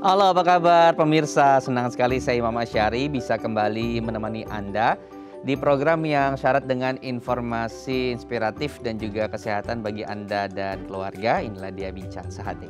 Halo, apa kabar pemirsa? Senang sekali saya Imam Asyari bisa kembali menemani Anda di program yang syarat dengan informasi inspiratif dan juga kesehatan bagi Anda dan keluarga. Inilah dia Bincang Sehati.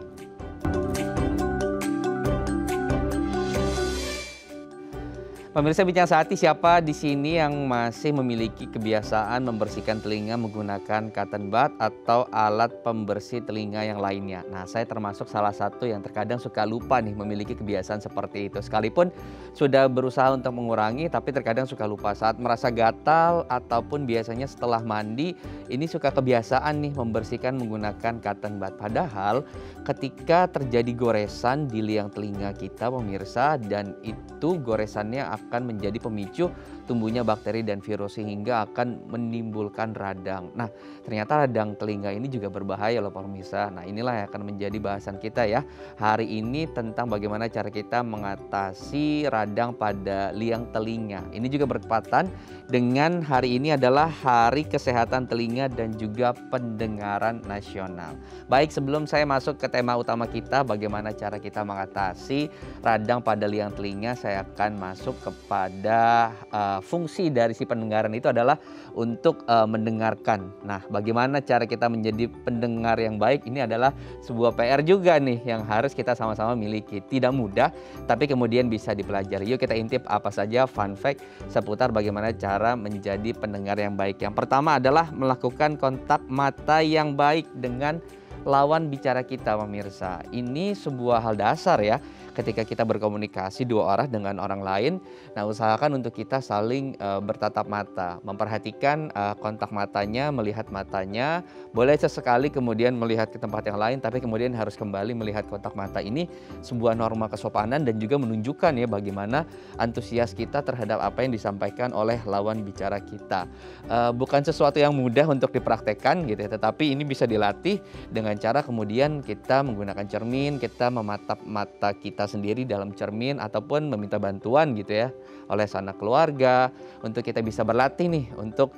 Pemirsa Bincang Sehati, siapa di sini yang masih memiliki kebiasaan membersihkan telinga menggunakan cotton bud atau alat pembersih telinga yang lainnya? Nah, saya termasuk salah satu yang terkadang suka lupa nih memiliki kebiasaan seperti itu. Sekalipun sudah berusaha untuk mengurangi, tapi terkadang suka lupa saat merasa gatal ataupun biasanya setelah mandi, ini suka kebiasaan nih membersihkan menggunakan cotton bud. Padahal ketika terjadi goresan di liang telinga kita pemirsa, dan itu goresannya akan menjadi pemicu tumbuhnya bakteri dan virus sehingga akan menimbulkan radang. Nah, ternyata radang telinga ini juga berbahaya loh pemirsa. Nah, inilah yang akan menjadi bahasan kita ya hari ini tentang bagaimana cara kita mengatasi radang pada liang telinga. Ini juga bertepatan dengan hari ini adalah Hari Kesehatan Telinga dan juga Pendengaran Nasional. Baik, sebelum saya masuk ke tema utama kita, bagaimana cara kita mengatasi radang pada liang telinga, saya akan masuk kepada fungsi dari si pendengaran itu adalah untuk mendengarkan. Nah, bagaimana cara kita menjadi pendengar yang baik, ini adalah sebuah PR juga nih yang harus kita sama-sama miliki. Tidak mudah, tapi kemudian bisa dipelajari. Yuk kita intip apa saja fun fact seputar bagaimana cara menjadi pendengar yang baik. Yang pertama adalah melakukan kontak mata yang baik dengan lawan bicara kita pemirsa. Ini sebuah hal dasar ya ketika kita berkomunikasi dua arah dengan orang lain. Nah, usahakan untuk kita saling bertatap mata, memperhatikan kontak matanya, melihat matanya. Boleh sesekali kemudian melihat ke tempat yang lain, tapi kemudian harus kembali melihat kontak mata. Ini sebuah norma kesopanan dan juga menunjukkan ya bagaimana antusias kita terhadap apa yang disampaikan oleh lawan bicara kita. Bukan sesuatu yang mudah untuk dipraktekkan gitu ya, tetapi ini bisa dilatih dengan cara kemudian kita menggunakan cermin, kita mematap mata kita sendiri dalam cermin ataupun meminta bantuan gitu ya oleh sanak keluarga untuk kita bisa berlatih nih untuk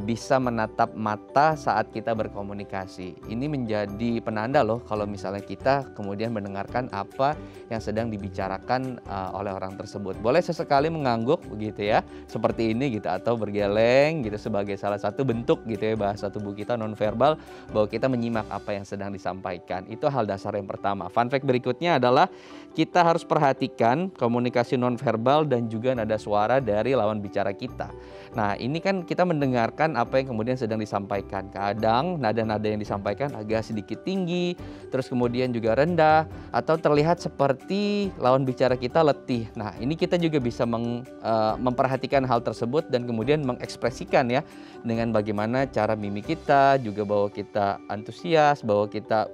bisa menatap mata saat kita berkomunikasi. Ini menjadi penanda loh kalau misalnya kita kemudian mendengarkan apa yang sedang dibicarakan oleh orang tersebut. Boleh sesekali mengangguk begitu ya, seperti ini gitu, atau bergeleng gitu sebagai salah satu bentuk gitu ya bahasa tubuh kita nonverbal bahwa kita menyimak apa yang sedang disampaikan. Itu hal dasar yang pertama. Fun fact berikutnya adalah kita harus perhatikan komunikasi nonverbal dan juga nada suara dari lawan bicara kita. Nah, ini kan kita mendengarkan apa yang kemudian sedang disampaikan. Kadang nada-nada yang disampaikan agak sedikit tinggi, terus kemudian juga rendah, atau terlihat seperti lawan bicara kita letih. Nah, ini kita juga bisa memperhatikan hal tersebut dan kemudian mengekspresikan ya dengan bagaimana cara mimik kita, juga bahwa kita antusias, bahwa kita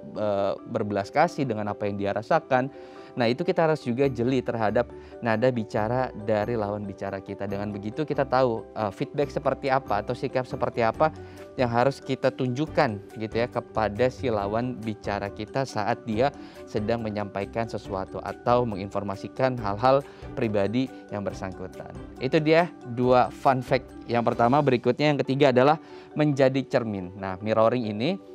berbelas kasih dengan apa yang dia rasakan. Nah, itu kita harus juga jeli terhadap nada bicara dari lawan bicara kita. Dengan begitu kita tahu feedback seperti apa atau sikap seperti apa yang harus kita tunjukkan gitu ya kepada si lawan bicara kita saat dia sedang menyampaikan sesuatu atau menginformasikan hal-hal pribadi yang bersangkutan. Itu dia dua fun fact. Yang pertama, berikutnya yang ketiga adalah menjadi cermin. Nah, mirroring ini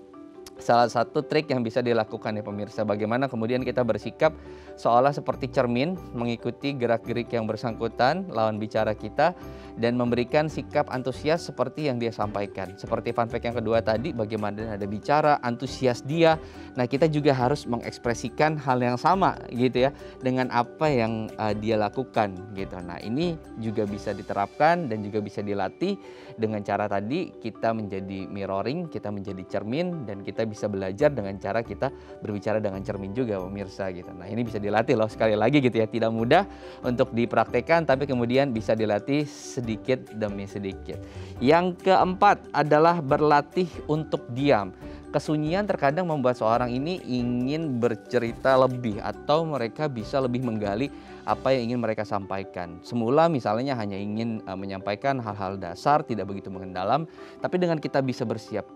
salah satu trik yang bisa dilakukan ya pemirsa, bagaimana kemudian kita bersikap seolah seperti cermin mengikuti gerak-gerik yang bersangkutan lawan bicara kita dan memberikan sikap antusias seperti yang dia sampaikan. Seperti fun fact yang kedua tadi, bagaimana ada bicara, antusias dia. Nah, kita juga harus mengekspresikan hal yang sama gitu ya dengan apa yang dia lakukan gitu. Nah, ini juga bisa diterapkan dan juga bisa dilatih dengan cara tadi kita menjadi mirroring, kita menjadi cermin, dan kita bisa belajar dengan cara kita berbicara dengan cermin juga pemirsa gitu. Nah, ini bisa dilatih loh, sekali lagi gitu ya, tidak mudah untuk dipraktekkan tapi kemudian bisa dilatih sedikit demi sedikit. Yang keempat adalah berlatih untuk diam. Kesunyian terkadang membuat seorang ini ingin bercerita lebih atau mereka bisa lebih menggali apa yang ingin mereka sampaikan. Semula misalnya hanya ingin menyampaikan hal-hal dasar, tidak begitu mendalam, tapi dengan kita bisa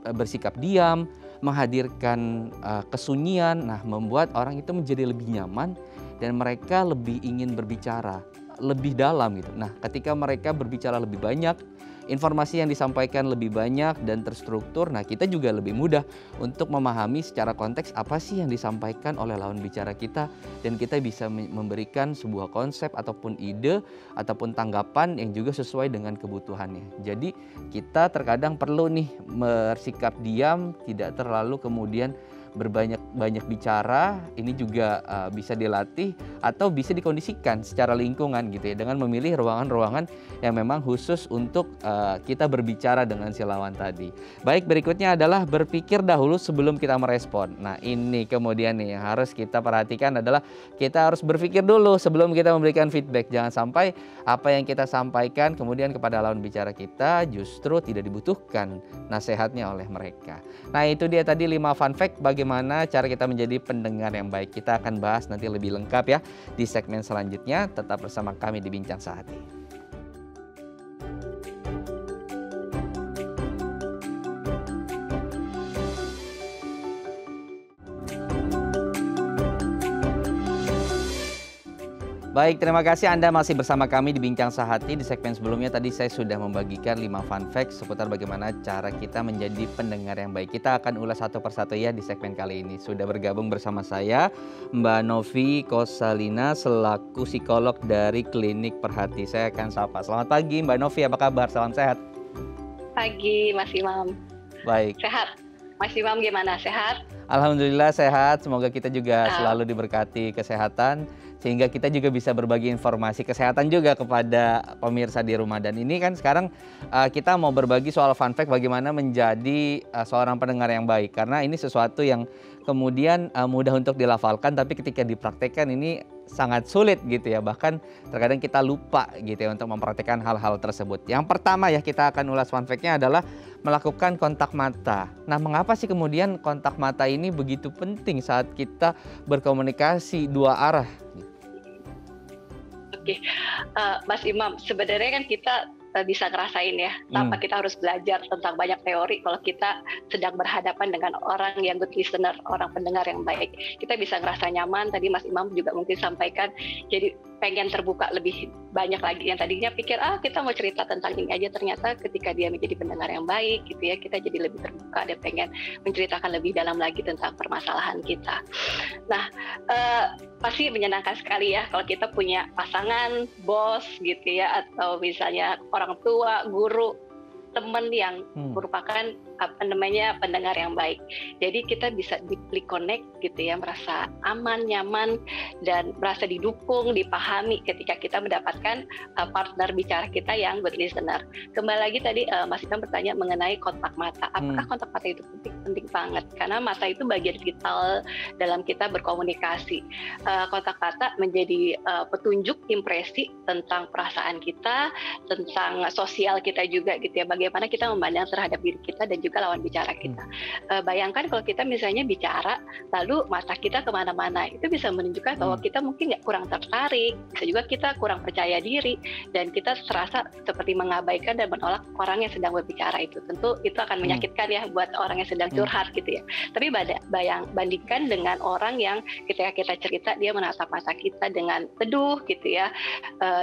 bersikap diam, menghadirkan kesunyian, nah membuat orang itu menjadi lebih nyaman dan mereka lebih ingin berbicara lebih dalam gitu. Nah, ketika mereka berbicara lebih banyak, informasi yang disampaikan lebih banyak dan terstruktur, nah kita juga lebih mudah untuk memahami secara konteks apa sih yang disampaikan oleh lawan bicara kita, dan kita bisa memberikan sebuah konsep ataupun ide ataupun tanggapan yang juga sesuai dengan kebutuhannya. Jadi kita terkadang perlu nih bersikap diam, tidak terlalu kemudian berbanyak bicara. Ini juga bisa dilatih atau bisa dikondisikan secara lingkungan gitu ya, dengan memilih ruangan-ruangan yang memang khusus untuk kita berbicara dengan si lawan tadi. Baik, berikutnya adalah berpikir dahulu sebelum kita merespon. Nah ini kemudian nih yang harus kita perhatikan adalah kita harus berpikir dulu sebelum kita memberikan feedback. Jangan sampai apa yang kita sampaikan kemudian kepada lawan bicara kita justru tidak dibutuhkan nasihatnya oleh mereka. Nah itu dia tadi 5 fun fact bagaimana cara kita menjadi pendengar yang baik. Kita akan bahas nanti lebih lengkap ya di segmen selanjutnya. Tetap bersama kami di Bincang Sehati. Baik, terima kasih Anda masih bersama kami di Bincang Sehati. Di segmen sebelumnya tadi saya sudah membagikan 5 fun fact seputar bagaimana cara kita menjadi pendengar yang baik. Kita akan ulas satu persatu ya di segmen kali ini. Sudah bergabung bersama saya Mbak Novi Kosalina selaku psikolog dari Klinik Perhati. Saya akan sapa. Selamat pagi Mbak Novi, apa kabar? Salam sehat. Pagi Mas Imam. Baik. Sehat. Mas Imam gimana? Sehat? Alhamdulillah sehat. Semoga kita juga selalu diberkati kesehatan, sehingga kita juga bisa berbagi informasi kesehatan juga kepada pemirsa di rumah. Dan ini kan sekarang kita mau berbagi soal fun fact bagaimana menjadi seorang pendengar yang baik. Karena ini sesuatu yang kemudian mudah untuk dilafalkan, tapi ketika dipraktekkan ini sangat sulit gitu ya. Bahkan terkadang kita lupa gitu ya untuk mempraktekkan hal-hal tersebut. Yang pertama ya kita akan ulas fun fact-nya adalah melakukan kontak mata. Nah mengapa sih kemudian kontak mata ini begitu penting saat kita berkomunikasi dua arah? Oke, Mas Imam, sebenarnya kan kita bisa ngerasain ya, tanpa kita harus belajar tentang banyak teori. Kalau kita sedang berhadapan dengan orang yang good listener, orang pendengar yang baik, kita bisa ngerasa nyaman. Tadi Mas Imam juga mungkin sampaikan, jadi pengen terbuka lebih banyak lagi. Yang tadinya pikir kita mau cerita tentang ini aja, ternyata ketika dia menjadi pendengar yang baik gitu ya, kita jadi lebih terbuka dan pengen menceritakan lebih dalam lagi tentang permasalahan kita. Nah pasti menyenangkan sekali ya kalau kita punya pasangan, bos gitu ya, atau misalnya orang tua, guru, teman yang merupakan pendengar yang baik. Jadi kita bisa deeply connect gitu ya, merasa aman, nyaman, dan merasa didukung, dipahami ketika kita mendapatkan partner bicara kita yang good listener. Kembali lagi tadi Mas Ikan bertanya mengenai kontak mata. Apakah kontak mata itu penting? Penting banget, karena mata itu bagian vital dalam kita berkomunikasi. Kontak mata menjadi petunjuk impresi tentang perasaan kita, tentang sosial kita juga gitu ya, bagaimana kita memandang terhadap diri kita dan juga lawan bicara kita. Bayangkan kalau kita misalnya bicara lalu mata kita kemana-mana, itu bisa menunjukkan bahwa kita mungkin kurang tertarik, bisa juga kita kurang percaya diri, dan kita terasa seperti mengabaikan dan menolak orang yang sedang berbicara itu. Tentu itu akan menyakitkan ya buat orang yang sedang curhat gitu ya. Tapi bandingkan dengan orang yang ketika kita cerita dia menatap mata kita dengan teduh gitu ya,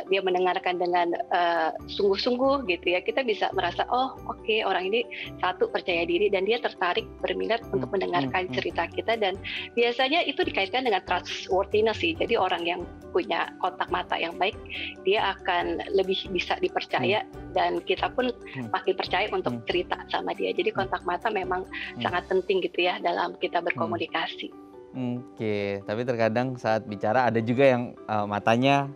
dia mendengarkan dengan sungguh-sungguh gitu ya, kita bisa merasa oke, orang ini satu percaya diri dan dia tertarik berminat untuk mendengarkan cerita kita. Dan biasanya itu dikaitkan dengan trustworthiness sih. Jadi orang yang punya kontak mata yang baik, dia akan lebih bisa dipercaya dan kita pun makin percaya untuk cerita sama dia. Jadi kontak mata memang sangat penting gitu ya dalam kita berkomunikasi. Oke, tapi terkadang saat bicara ada juga yang matanya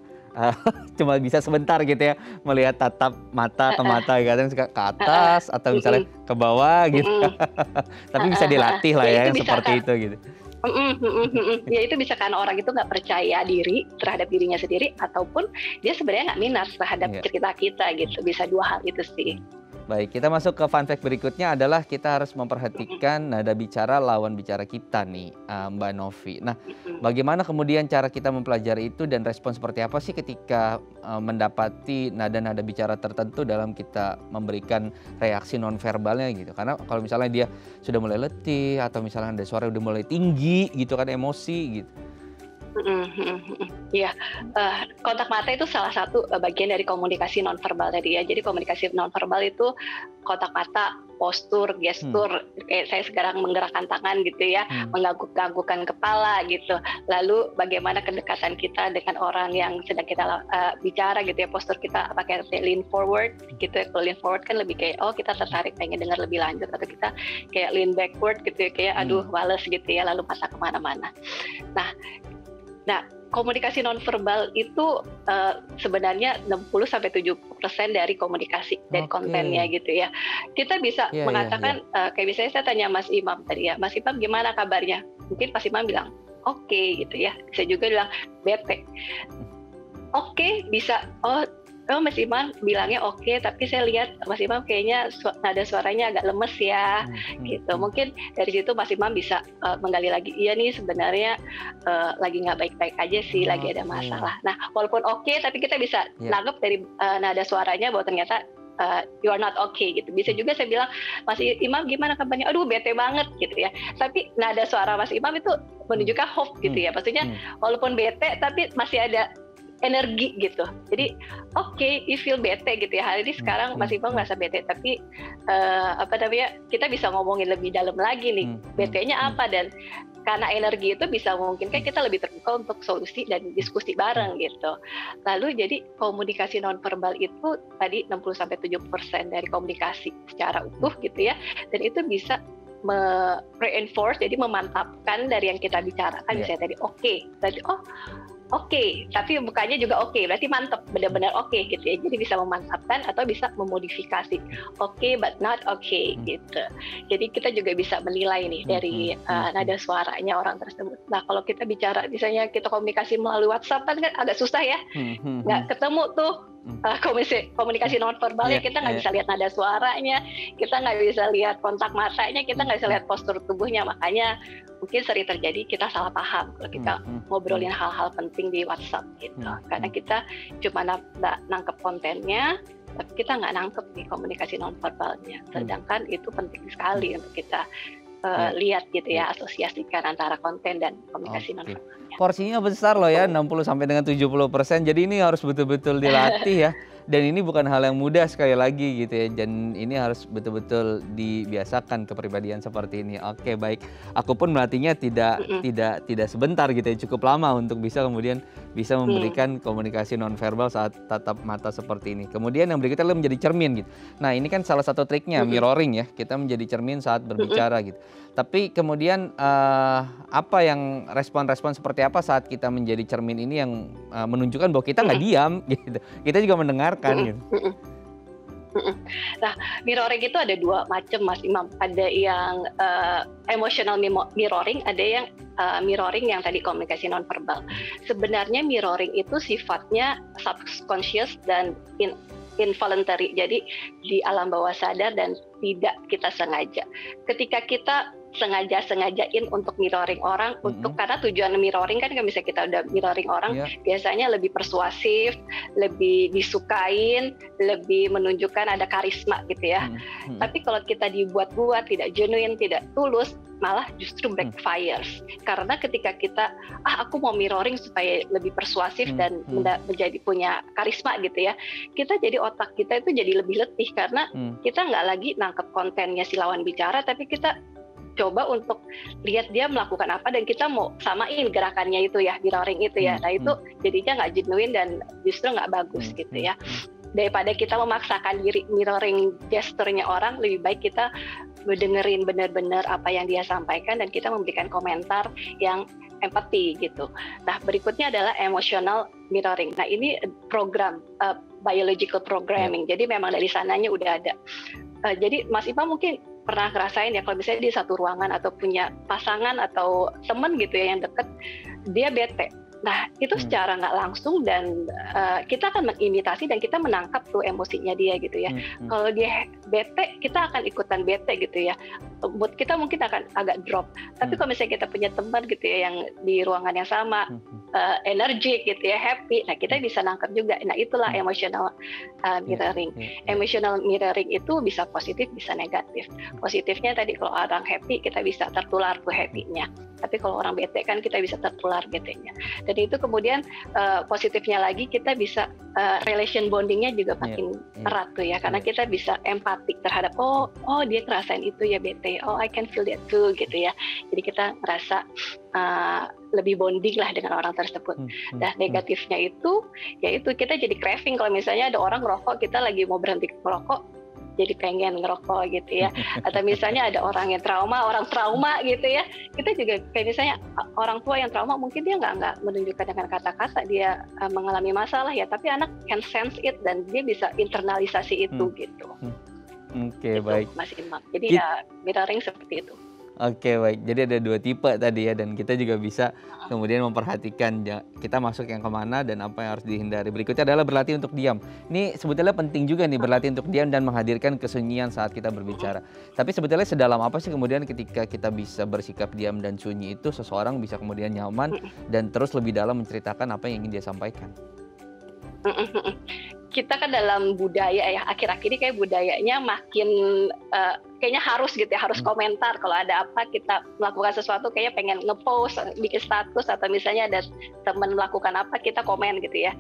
cuma bisa sebentar gitu ya, melihat tatap mata ke mata, kadang ke atas atau misalnya ke bawah gitu. Tapi bisa dilatih lah ya, seperti itu gitu. Ya itu bisa karena orang itu nggak percaya diri terhadap dirinya sendiri, ataupun dia sebenarnya nggak minat terhadap cerita kita gitu. Bisa dua hal itu sih. Baik, kita masuk ke fun fact berikutnya adalah kita harus memperhatikan nada bicara lawan bicara kita nih, Mbak Novi. Nah, bagaimana kemudian cara kita mempelajari itu dan respon seperti apa sih ketika mendapati nada-nada bicara tertentu dalam kita memberikan reaksi nonverbalnya gitu? Karena kalau misalnya dia sudah mulai letih atau misalnya ada suara udah mulai tinggi gitu kan, emosi gitu. Iya, kontak mata itu salah satu bagian dari komunikasi nonverbal tadi ya. Jadi komunikasi nonverbal itu kontak mata, postur, gestur, kayak saya sekarang menggerakkan tangan gitu ya, mengangguk-anggukkan kepala gitu. Lalu bagaimana kedekatan kita dengan orang yang sedang kita bicara gitu ya, postur kita pakai lean forward gitu ya. Kalau lean forward kan lebih kayak kita tertarik pengen dengar lebih lanjut, atau kita kayak lean backward gitu ya, kayak aduh males gitu ya, lalu mata kemana-mana. Nah, komunikasi nonverbal itu sebenarnya 60-70% dari komunikasi dan kontennya gitu ya. Kita bisa mengatakan kayak misalnya saya tanya Mas Imam tadi ya, Mas Imam gimana kabarnya? Mungkin Mas Imam bilang oke gitu ya. Saya juga bilang bete. Oke, bisa. Mas Imam bilangnya oke, tapi saya lihat Mas Imam kayaknya nada suaranya agak lemes ya, gitu. Mungkin dari situ Mas Imam bisa menggali lagi, iya nih sebenarnya lagi nggak baik-baik aja sih, lagi ada masalah. Nah, walaupun oke, tapi kita bisa nangkep dari nada suaranya bahwa ternyata you are not okay gitu. Bisa juga saya bilang, Mas Imam gimana kabarnya? Aduh bete banget gitu ya. Tapi nada suara Mas Imam itu menunjukkan hope gitu ya. Maksudnya walaupun bete, tapi masih ada energi gitu. Jadi you feel bete gitu ya. Hari ini sekarang Mas Imam ngerasa bete, tapi kita bisa ngomongin lebih dalam lagi nih. Betenya apa, dan karena energi itu bisa memungkinkan kita lebih terbuka untuk solusi dan diskusi bareng gitu. Lalu jadi komunikasi nonverbal itu tadi 60-70% dari komunikasi secara utuh gitu ya. Dan itu bisa reinforce, jadi memantapkan dari yang kita bicarakan. Misalnya tadi berarti oke, tapi bukannya juga oke, berarti mantep, benar-benar oke gitu ya. Jadi bisa memantapkan atau bisa memodifikasi oke but not okay gitu. Jadi kita juga bisa menilai nih dari nada suaranya orang tersebut. Nah, kalau kita bicara misalnya kita komunikasi melalui WhatsApp kan agak susah ya, nggak ketemu tuh komunikasi nonverbalnya. Kita nggak bisa lihat nada suaranya, kita nggak bisa lihat kontak matanya, kita nggak bisa lihat postur tubuhnya. Makanya mungkin sering terjadi kita salah paham kalau kita ngobrolin hal-hal penting di WhatsApp gitu. Karena kita cuma nangkep kontennya, tapi kita nggak nangkep nih komunikasi nonverbalnya. Sedangkan itu penting sekali untuk kita lihat gitu ya, asosiasikan antara konten dan komunikasi nonverbalnya. Porsinya besar loh ya, 60 sampai dengan 70%. Jadi ini harus betul-betul dilatih ya. Dan ini bukan hal yang mudah sekali lagi gitu ya. Dan ini harus betul-betul dibiasakan kepribadian seperti ini. Oke, baik. Aku pun melatihnya tidak sebentar gitu ya, cukup lama untuk bisa kemudian bisa memberikan komunikasi nonverbal saat tatap mata seperti ini. Kemudian yang berikutnya adalah menjadi cermin gitu. Nah, ini kan salah satu triknya mirroring ya. Kita menjadi cermin saat berbicara gitu. Tapi kemudian apa yang respon-respon seperti apa saat kita menjadi cermin ini yang menunjukkan bahwa kita nggak diam gitu. Kita juga mendengarkan gitu. Nah, mirroring itu ada dua macam Mas Imam. Ada yang emotional mirroring, ada yang mirroring yang tadi komunikasi nonverbal. Sebenarnya mirroring itu sifatnya subconscious dan involuntary, jadi di alam bawah sadar dan tidak kita sengaja. Ketika kita sengajain untuk mirroring orang, untuk karena tujuan mirroring kan kalau misalnya kita udah mirroring orang, biasanya lebih persuasif, lebih disukain, lebih menunjukkan ada karisma gitu ya. Tapi kalau kita dibuat-buat, tidak genuine, tidak tulus, malah justru backfires. Karena ketika kita aku mau mirroring supaya lebih persuasif dan menjadi punya karisma gitu ya, kita jadi otak kita itu jadi lebih letih karena kita nggak lagi nangkep kontennya si lawan bicara, tapi kita coba untuk lihat dia melakukan apa dan kita mau samain gerakannya itu ya, mirroring itu ya. Nah itu jadinya nggak genuine dan justru nggak bagus gitu ya. Daripada kita memaksakan diri mirroring gesturnya orang, lebih baik kita mendengerin benar-benar apa yang dia sampaikan dan kita memberikan komentar yang empati gitu. Nah berikutnya adalah emotional mirroring. Nah ini program biological programming. Jadi memang dari sananya udah ada. Jadi Mas Ipa mungkin pernah ngerasain ya, kalau misalnya di satu ruangan atau punya pasangan atau teman gitu ya yang deket, dia bete. Nah itu secara nggak langsung dan kita akan mengimitasi dan kita menangkap tuh emosinya dia gitu ya. Kalau dia bete, kita akan ikutan bete gitu ya. mood kita mungkin akan agak drop. Tapi kalau misalnya kita punya teman gitu ya yang di ruangan yang sama, energik gitu ya, happy, nah kita bisa nangkep juga. Nah itulah emotional mirroring. Emotional mirroring itu bisa positif, bisa negatif. Positifnya tadi kalau orang happy kita bisa tertular tuh happy-nya. Tapi kalau orang bete kan kita bisa tertular bete-nya. Dan itu kemudian positifnya lagi kita bisa relation bondingnya juga makin erat tuh ya, karena kita bisa empatik terhadap oh dia ngerasain itu ya bete, oh I can feel that too gitu ya. Jadi kita ngerasa lebih bonding lah dengan orang tersebut. Nah negatifnya itu yaitu kita jadi craving. Kalau misalnya ada orang ngerokok, kita lagi mau berhenti merokok jadi pengen ngerokok gitu ya. Atau misalnya ada orang trauma gitu ya, kita juga kayak misalnya orang tua yang trauma, mungkin dia nggak menunjukkan dengan kata-kata dia mengalami masalah ya, tapi anak can sense it dan dia bisa internalisasi itu gitu. Oke, baik Mas Imam. Jadi ya mirroring seperti itu. Oke, baik. Jadi ada 2 tipe tadi ya, dan kita juga bisa kemudian memperhatikan kita masuk yang kemana dan apa yang harus dihindari. Berikutnya adalah berlatih untuk diam. Ini sebetulnya penting juga nih, berlatih untuk diam dan menghadirkan kesunyian saat kita berbicara. Tapi sebetulnya sedalam apa sih kemudian ketika kita bisa bersikap diam dan sunyi itu seseorang bisa kemudian nyaman dan terus lebih dalam menceritakan apa yang ingin dia sampaikan? Kita kan dalam budaya ya, akhir-akhir ini kayak budayanya makin kayaknya harus gitu ya, harus komentar kalau ada apa, kita melakukan sesuatu kayaknya pengen ngepost, bikin status, atau misalnya ada teman melakukan apa kita komen gitu ya.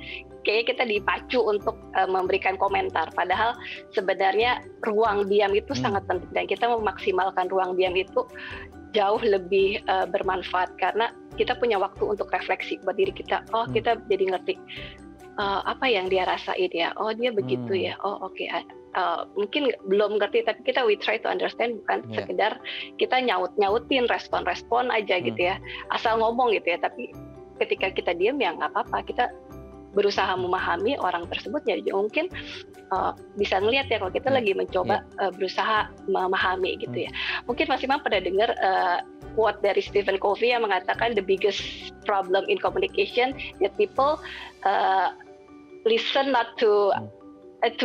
Kayaknya kita dipacu untuk memberikan komentar, padahal sebenarnya ruang diam itu sangat penting dan kita memaksimalkan ruang diam itu jauh lebih bermanfaat karena kita punya waktu untuk refleksi buat diri kita. Oh, kita jadi ngerti apa yang dia rasain ya, oh dia begitu ya, oh oke. Mungkin belum ngerti tapi kita we try to understand, bukan sekedar kita nyautin respon aja gitu ya, asal ngomong gitu ya. Tapi ketika kita diam ya nggak apa-apa, kita berusaha memahami orang tersebut ya. Mungkin bisa ngelihat ya kalau kita lagi mencoba berusaha memahami gitu ya. Mungkin Mas Imam pernah dengar quote dari Stephen Covey yang mengatakan the biggest problem in communication that people listen not to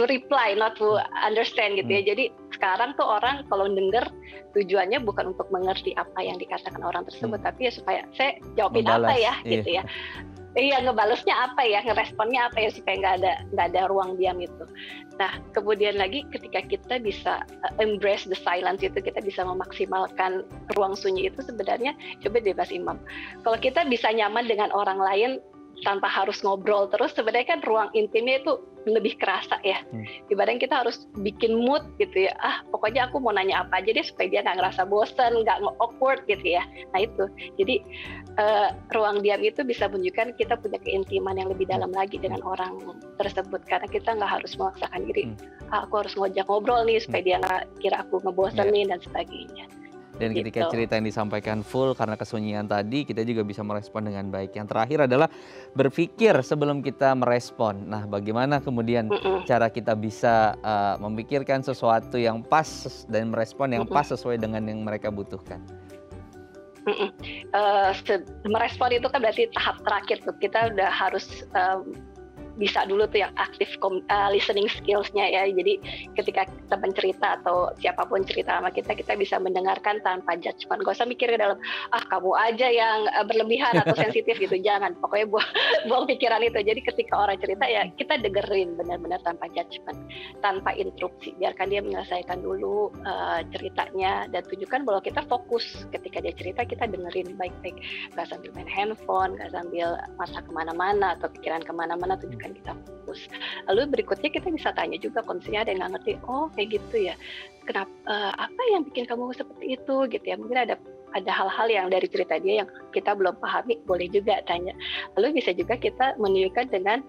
reply, not to understand gitu ya. Jadi sekarang tuh orang kalau denger tujuannya bukan untuk mengerti apa yang dikatakan orang tersebut, tapi ya supaya saya jawabin apa ya gitu ya. Iya, ngebalesnya apa ya, ngeresponnya apa ya, supaya nggak ada ruang diam itu. Nah, kemudian lagi ketika kita bisa embrace the silence itu, kita bisa memaksimalkan ruang sunyi itu. Sebenarnya coba deh Mas Imam, kalau kita bisa nyaman dengan orang lain tanpa harus ngobrol terus, sebenarnya kan ruang intimnya itu lebih kerasa ya. Dibanding kita harus bikin mood gitu ya, pokoknya aku mau nanya apa aja deh supaya dia nggak ngerasa bosen, nggak awkward gitu ya. Nah itu, jadi ruang diam itu bisa menunjukkan kita punya keintiman yang lebih dalam lagi dengan orang tersebut, karena kita nggak harus memaksakan diri, aku harus ngajak ngobrol nih supaya dia nggak kira aku ngebosenin dan sebagainya. Dan ketika cerita yang disampaikan full karena kesunyian tadi, kita juga bisa merespon dengan baik. Yang terakhir adalah berpikir sebelum kita merespon. Nah, bagaimana kemudian cara kita bisa memikirkan sesuatu yang pas dan merespon yang pas sesuai dengan yang mereka butuhkan? Merespon itu kan berarti tahap terakhir tuh. Kita udah harus bisa dulu tuh yang aktif listening skills-nya ya. Jadi ketika kita mencerita atau siapapun cerita sama kita, kita bisa mendengarkan tanpa judgement. Gak usah mikir ke dalam, kamu aja yang berlebihan atau sensitif gitu. Jangan, pokoknya buang pikiran itu. Jadi ketika orang cerita ya kita dengerin benar-benar tanpa judgement, tanpa interupsi. Biarkan dia menyelesaikan dulu ceritanya dan tunjukkan bahwa kita fokus ketika dia cerita, kita dengerin baik-baik. Gak sambil main handphone, gak sambil mata kemana-mana atau pikiran kemana-mana, tunjukkan kita fokus. Lalu berikutnya kita bisa tanya juga kalau misalnya ada yang nggak ngerti, oh kayak gitu ya, kenapa, apa yang bikin kamu seperti itu gitu ya. Mungkin ada hal-hal yang dari cerita dia yang kita belum pahami, boleh juga tanya. Lalu bisa juga kita menunjukkan dengan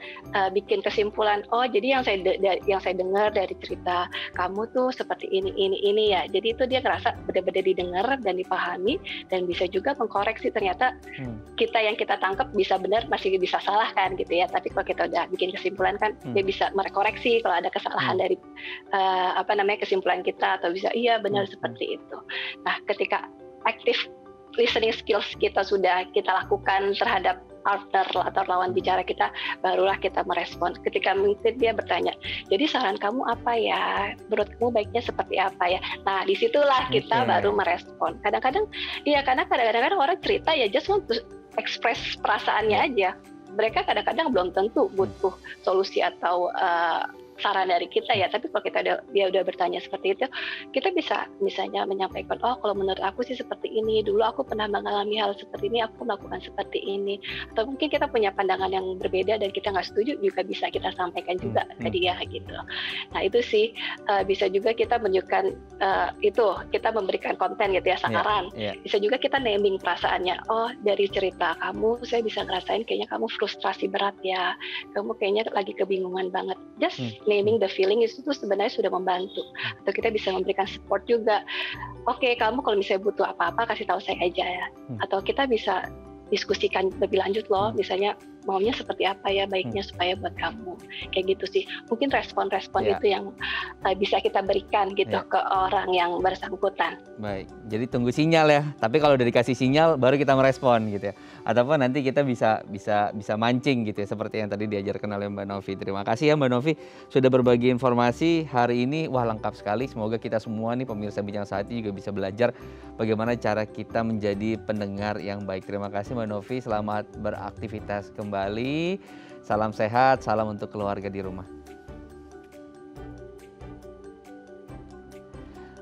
bikin kesimpulan, oh jadi yang saya dengar dari cerita kamu tuh seperti ini ya. Jadi itu dia ngerasa benar-benar didengar dan dipahami, dan bisa juga mengkoreksi ternyata kita yang kita tangkap bisa benar, masih bisa salah kan gitu ya. Tapi kalau kita udah bikin kesimpulan kan dia bisa merekoreksi kalau ada kesalahan dari kesimpulan kita, atau bisa iya benar seperti itu. Nah, ketika active listening skills kita sudah kita lakukan terhadap partner atau lawan bicara kita, barulah kita merespon. Ketika mungkin dia bertanya, jadi saran kamu apa ya? Menurut kamu baiknya seperti apa ya? Nah, disitulah kita baru merespon. Kadang-kadang, iya, karena kadang-kadang orang cerita ya just want to express perasaannya aja. Mereka kadang-kadang belum tentu butuh solusi atau saran dari kita ya, tapi kalau dia udah bertanya seperti itu, kita bisa misalnya menyampaikan, oh kalau menurut aku sih seperti ini, dulu aku pernah mengalami hal seperti ini, aku melakukan seperti ini, atau mungkin kita punya pandangan yang berbeda dan kita nggak setuju, juga bisa kita sampaikan juga ke dia gitu. Nah itu sih bisa juga kita menunjukkan itu, kita memberikan konten gitu ya, saran. Bisa juga kita naming perasaannya, oh dari cerita kamu saya bisa ngerasain kayaknya kamu frustrasi berat ya, kamu kayaknya lagi kebingungan banget, just naming the feeling itu tuh sebenarnya sudah membantu. Atau kita bisa memberikan support juga. Oke, kamu kalau misalnya butuh apa-apa kasih tahu saya aja ya. Atau kita bisa diskusikan lebih lanjut loh, misalnya maunya seperti apa ya baiknya supaya buat kamu. Kayak gitu sih. Mungkin respon-respon itu yang bisa kita berikan gitu ke orang yang bersangkutan. Baik, jadi tunggu sinyal ya. Tapi kalau udah dikasih sinyal baru kita merespon gitu ya. Ataupun nanti kita bisa mancing gitu ya, seperti yang tadi diajarkan oleh Mbak Novi. Terima kasih ya Mbak Novi sudah berbagi informasi hari ini. Wah, lengkap sekali. Semoga kita semua nih pemirsa Bincang Sehati juga bisa belajar bagaimana cara kita menjadi pendengar yang baik. Terima kasih Mbak Novi, selamat beraktivitas kembali. Salam sehat, salam untuk keluarga di rumah.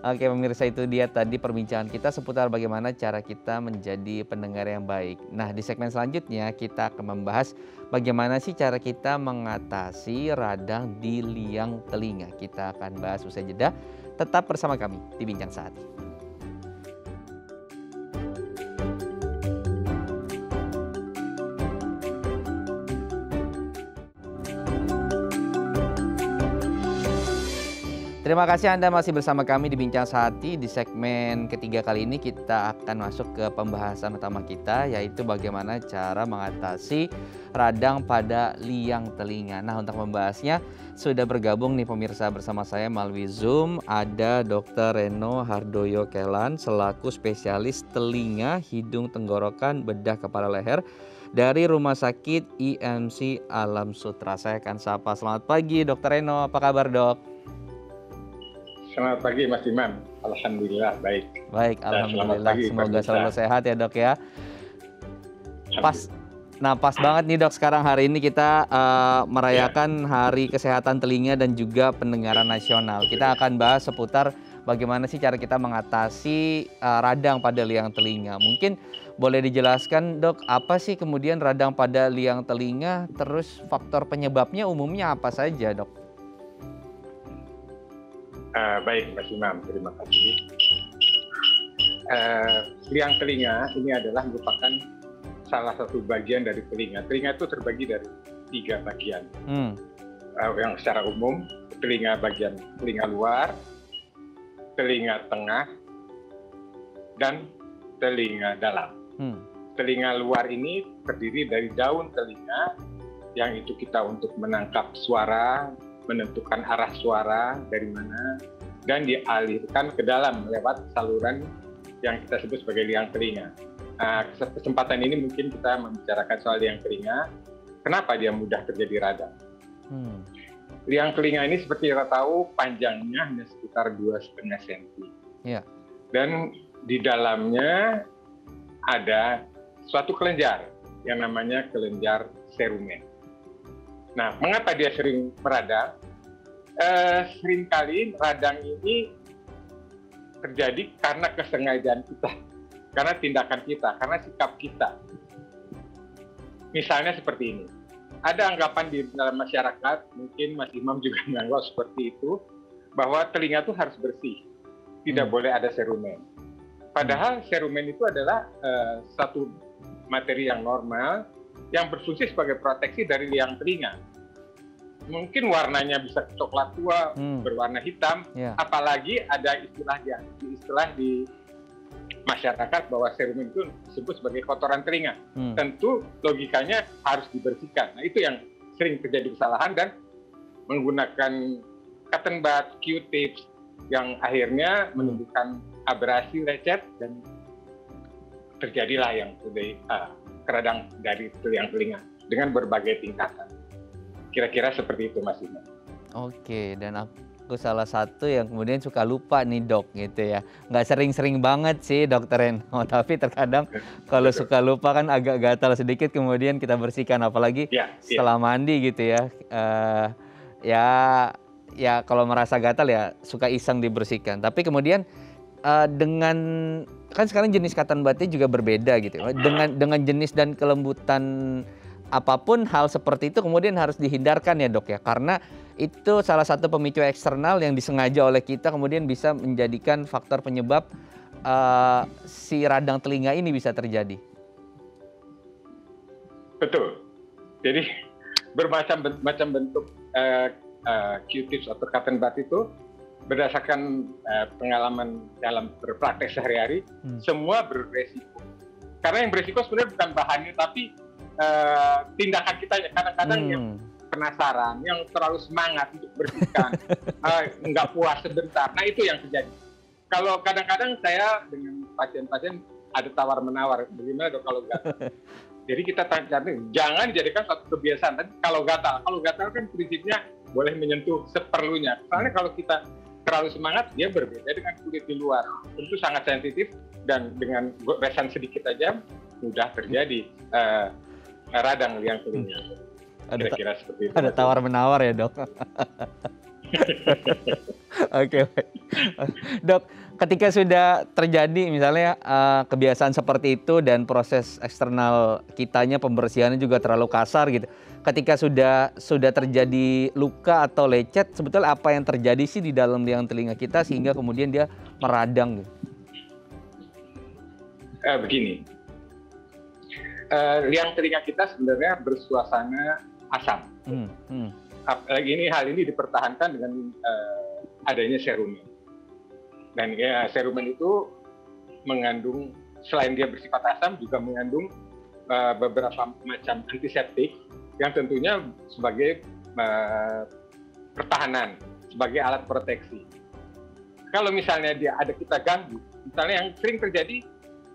Oke pemirsa, itu dia tadi perbincangan kita seputar bagaimana cara kita menjadi pendengar yang baik. Nah di segmen selanjutnya kita akan membahas bagaimana sih cara kita mengatasi radang di liang telinga. Kita akan bahas usai jeda, tetap bersama kami di Bincang Sehati. Terima kasih Anda masih bersama kami di Bincang Sehati. Di segmen ketiga kali ini kita akan masuk ke pembahasan utama kita, yaitu bagaimana cara mengatasi radang pada liang telinga. Nah untuk membahasnya sudah bergabung nih pemirsa bersama saya melalui Zoom. Ada Dr. Reno Hardoyo Kelan selaku spesialis telinga, hidung, tenggorokan, bedah, kepala, leher dari Rumah Sakit IMC Alam Sutera. Saya akan sapa. Selamat pagi Dr. Reno, apa kabar dok? Selamat pagi Mas Imam, alhamdulillah baik. Baik, alhamdulillah. Semoga selalu sehat ya dok ya. Pas banget nih dok, sekarang hari ini kita merayakan Hari Kesehatan Telinga dan juga Pendengaran Nasional. Kita akan bahas seputar bagaimana sih cara kita mengatasi radang pada liang telinga. Mungkin boleh dijelaskan dok, apa sih kemudian radang pada liang telinga, terus faktor penyebabnya umumnya apa saja dok? Baik Mas Imam, terima kasih. Liang telinga ini adalah merupakan salah satu bagian dari telinga. Telinga itu terbagi dari 3 bagian. Yang secara umum, bagian telinga luar, telinga tengah, dan telinga dalam. Telinga luar ini terdiri dari daun telinga, yang itu kita untuk menangkap suara, menentukan arah suara dari mana, dan dialirkan ke dalam lewat saluran yang kita sebut sebagai liang telinga. Kesempatan ini mungkin kita membicarakan soal liang telinga, kenapa dia mudah terjadi radang. Liang telinga ini seperti kita tahu panjangnya hanya sekitar 2,5 cm. Dan di dalamnya ada suatu kelenjar yang namanya kelenjar cerumen. Nah, mengapa dia sering meradang? Seringkali radang ini terjadi karena kesengajaan kita, karena tindakan kita, karena sikap kita. Misalnya seperti ini, ada anggapan di dalam masyarakat, mungkin Mas Imam juga menganggap seperti itu, bahwa telinga itu harus bersih, tidak boleh ada cerumen. Padahal cerumen itu adalah satu materi yang normal, yang berfungsi sebagai proteksi dari liang telinga. Mungkin warnanya bisa coklat tua, berwarna hitam, apalagi ada istilah di masyarakat bahwa cerumen itu disebut sebagai kotoran telinga. Tentu logikanya harus dibersihkan. Nah itu yang sering terjadi kesalahan, dan menggunakan cotton bud, Q-tips, yang akhirnya menimbulkan abrasi, lecet, dan terjadilah yang sudah keradang dari telinga dengan berbagai tingkatan. Kira-kira seperti itu Mas Imam. Oke, dan aku salah satu yang kemudian suka lupa nih dok gitu ya. Nggak sering-sering banget sih dokter Eno, tapi terkadang kalau suka lupa kan agak gatal sedikit kemudian kita bersihkan, apalagi setelah mandi gitu ya. Ya kalau merasa gatal ya suka iseng dibersihkan. Tapi kemudian dengan kan sekarang jenis cotton budnya juga berbeda gitu. Dengan jenis dan kelembutan apapun, hal seperti itu kemudian harus dihindarkan ya dok ya, karena itu salah satu pemicu eksternal yang disengaja oleh kita kemudian bisa menjadikan faktor penyebab si radang telinga ini bisa terjadi. Betul. Jadi bermacam bentuk Q-tips atau cotton bud itu berdasarkan pengalaman dalam berpraktek sehari-hari, semua beresiko. Karena yang beresiko sebenarnya bukan bahannya, tapi tindakan kita kadang-kadang yang penasaran, yang terlalu semangat untuk bersihkan, nggak puas sebentar. Nah itu yang terjadi. Kalau kadang-kadang saya dengan pasien-pasien ada tawar-menawar, bagaimana dok kalau gatal? Jadi kita jangan jadikan satu kebiasaan. Tapi kalau gatal kan prinsipnya boleh menyentuh seperlunya. Soalnya kalau kita terlalu semangat, dia berbeda dengan kulit di luar. Tentu sangat sensitif dan dengan goresan sedikit aja mudah terjadi radang liang telinga. Kira-kira seperti itu. Ada tawar-menawar ya dok. Oke, baik. Dok, ketika sudah terjadi misalnya kebiasaan seperti itu dan proses eksternal kitanya pembersihannya juga terlalu kasar gitu. Ketika sudah terjadi luka atau lecet, sebetulnya apa yang terjadi sih di dalam liang telinga kita sehingga kemudian dia meradang gitu? Begini, liang telinga kita sebenarnya bersuasana asam. Hal ini dipertahankan dengan adanya serumen. Dan serumen itu mengandung, selain dia bersifat asam, juga mengandung beberapa macam antiseptik yang tentunya sebagai pertahanan, sebagai alat proteksi. Kalau misalnya kita ganggu, misalnya yang sering terjadi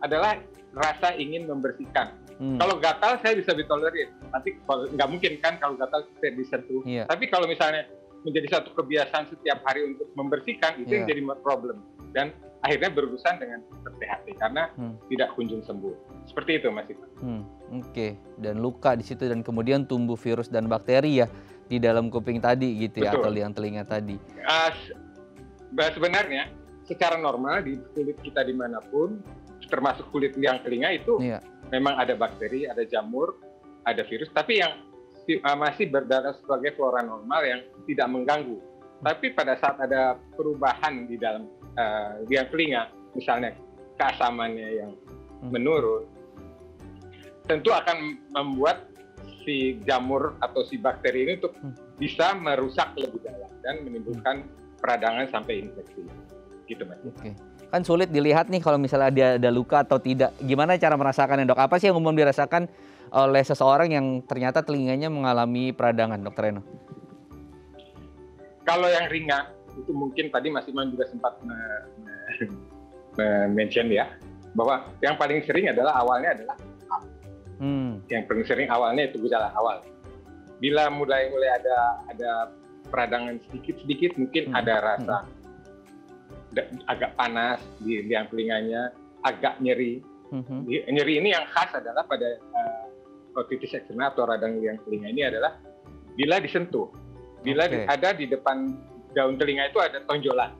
adalah rasa ingin membersihkan. Kalau gatal saya bisa ditolerir, tapi nggak mungkin kan kalau gatal saya disentuh. Tapi kalau misalnya menjadi satu kebiasaan setiap hari untuk membersihkan, itu yang jadi problem. Dan akhirnya berurusan dengan THT karena tidak kunjung sembuh. Seperti itu Mas Ivan. Oke, dan luka di situ dan kemudian tumbuh virus dan bakteri ya di dalam kuping tadi gitu ya. Betul. Atau liang telinga tadi. Sebenarnya secara normal di kulit kita dimanapun, termasuk kulit liang telinga itu memang ada bakteri, ada jamur, ada virus, tapi yang masih berdarah sebagai flora normal yang tidak mengganggu. Tapi pada saat ada perubahan di dalam liang telinga, misalnya keasamannya yang menurun, tentu akan membuat si jamur atau si bakteri ini untuk bisa merusak lebih dalam dan menimbulkan peradangan sampai infeksi. Gitu Mas. Oke. Kan sulit dilihat nih kalau misalnya dia ada luka atau tidak. Gimana cara merasakannya dok? Apa sih yang umum dirasakan oleh seseorang yang ternyata telinganya mengalami peradangan, Dr. Eno? Kalau yang ringan, itu mungkin tadi Mas Iman juga sempat mention ya, bahwa yang paling sering adalah awalnya adalah yang paling sering awalnya itu gejala awal. Bila mulai ada peradangan sedikit mungkin ada rasa agak panas di liang telinganya, agak nyeri. Nyeri ini yang khas adalah pada otitis eksterna atau radang liang telinga ini adalah bila disentuh. Bila ada di depan daun telinga itu ada tonjolan.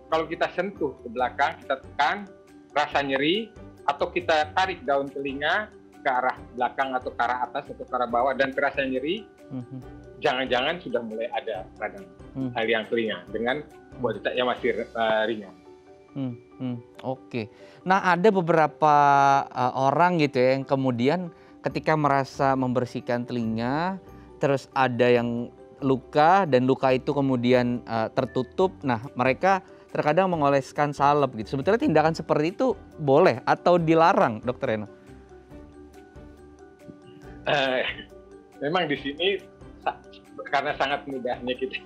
Kalau kita sentuh ke belakang, kita tekan, rasa nyeri, atau kita tarik daun telinga ke arah belakang atau ke arah atas atau ke arah bawah dan terasa nyeri, jangan-jangan sudah mulai ada radang liang telinga dengan kualitas yang masih ringan. Oke. Nah ada beberapa orang gitu ya yang kemudian ketika merasa membersihkan telinga, terus ada yang luka dan luka itu kemudian tertutup. Nah mereka terkadang mengoleskan salep gitu. Sebetulnya tindakan seperti itu boleh atau dilarang, Dr. Eno? Memang di sini karena sangat mudahnya kita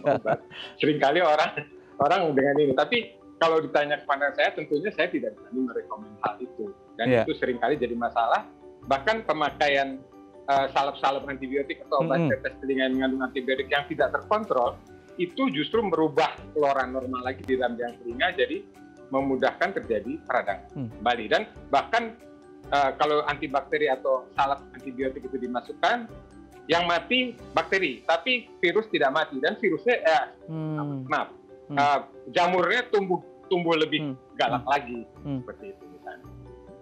obat, seringkali orang dengan ini. Tapi kalau ditanya kepada saya, tentunya saya tidak berani merekomend hal itu. Dan itu seringkali jadi masalah bahkan pemakaian salep-salep antibiotik atau obat tetes telinga yang mengandung antibiotik yang tidak terkontrol itu justru merubah flora normal lagi di dalam biang telinga, jadi memudahkan terjadi peradangan kembali. Dan bahkan kalau antibakteri atau salep antibiotik itu dimasukkan, yang mati bakteri, tapi virus tidak mati, dan virusnya jamurnya tumbuh lebih galak lagi seperti itu misalnya.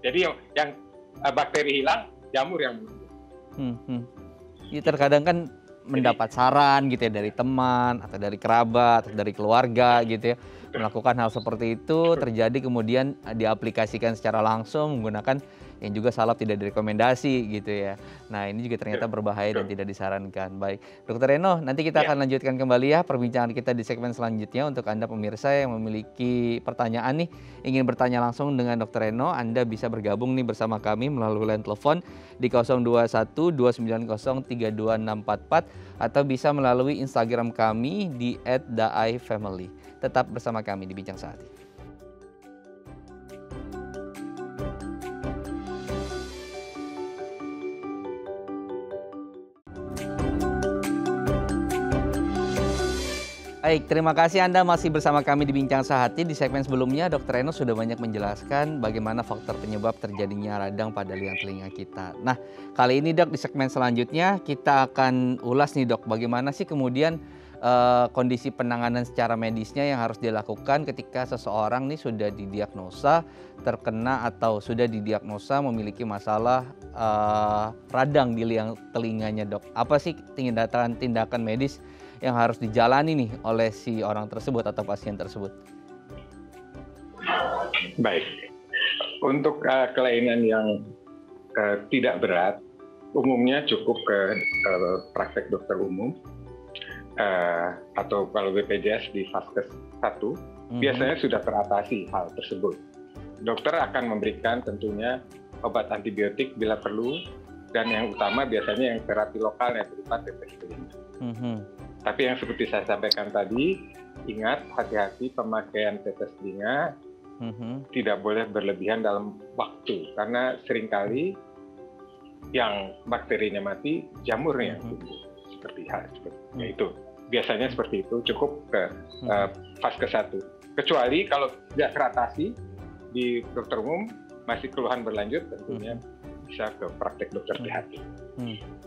Jadi yang bakteri hilang, jamur yang menunggu. Ya, terkadang kan mendapat saran gitu ya dari teman atau dari kerabat atau dari keluarga gitu ya, melakukan hal seperti itu, terjadi kemudian diaplikasikan secara langsung menggunakan yang juga salep tidak direkomendasi gitu ya. Nah, ini juga ternyata berbahaya dan tidak disarankan. Baik, Dokter Eno, nanti kita akan lanjutkan kembali ya perbincangan kita di segmen selanjutnya. Untuk Anda pemirsa yang memiliki pertanyaan nih, ingin bertanya langsung dengan Dokter Eno, Anda bisa bergabung nih bersama kami melalui line telepon di 021 290 32644 atau bisa melalui Instagram kami di @daifamily. Tetap bersama kami di Bincang Saat ini. Baik, terima kasih Anda masih bersama kami di Bincang Sehati. Di segmen sebelumnya, Dr. Eno sudah banyak menjelaskan bagaimana faktor penyebab terjadinya radang pada liang telinga kita. Nah, kali ini Dok, di segmen selanjutnya kita akan ulas nih Dok, bagaimana sih kemudian kondisi penanganan secara medisnya yang harus dilakukan ketika seseorang nih sudah didiagnosa terkena atau sudah didiagnosa memiliki masalah radang di liang telinganya Dok. Apa sih tindakan medis yang harus dijalani nih oleh si orang tersebut atau pasien tersebut? Baik, untuk kelainan yang tidak berat, umumnya cukup ke praktek dokter umum atau kalau BPJS di Vaskes 1, biasanya sudah teratasi hal tersebut. Dokter akan memberikan tentunya obat antibiotik bila perlu, dan yang utama biasanya yang terapi lokal yang berupa tetes telinga. Tapi yang seperti saya sampaikan tadi, ingat hati-hati pemakaian tetes telinga tidak boleh berlebihan dalam waktu, karena seringkali yang bakterinya mati, jamurnya tumbuh seperti itu. Biasanya seperti itu, cukup ke Vaskes 1. Kecuali kalau tidak teratasi di dokter umum, masih keluhan berlanjut, tentunya bisa ke praktek dokter THT.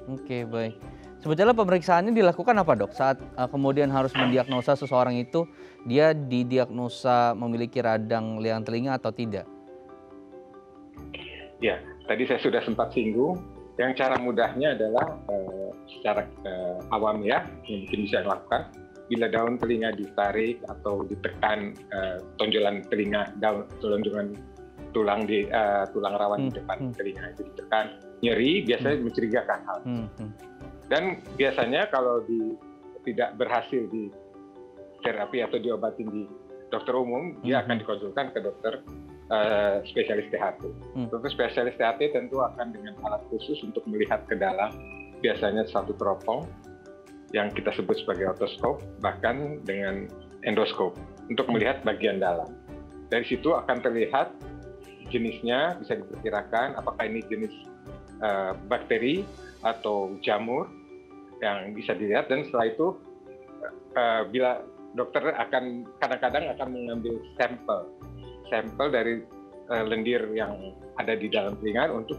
Oke, baik. Sebetulnya pemeriksaannya dilakukan apa Dok saat kemudian harus mendiagnosa seseorang itu dia didiagnosa memiliki radang liang telinga atau tidak? Ya, tadi saya sudah sempat singgung. Yang cara mudahnya adalah secara awam ya, yang mungkin bisa dilakukan bila daun telinga ditarik atau ditekan tonjolan telinga, tonjolan tulang di tulang rawan di depan telinga itu ditekan, nyeri biasanya mencurigakan hal. Dan biasanya kalau tidak berhasil di terapi atau diobatin di dokter umum, dia akan dikonsulkan ke dokter spesialis THT. Dokter spesialis THT tentu akan dengan alat khusus untuk melihat ke dalam, biasanya satu teropong yang kita sebut sebagai otoskop, bahkan dengan endoskop untuk melihat bagian dalam. Dari situ akan terlihat jenisnya, bisa diperkirakan apakah ini jenis bakteri atau jamur yang bisa dilihat, dan setelah itu bila dokter akan kadang-kadang akan mengambil sampel dari lendir yang ada di dalam telinga untuk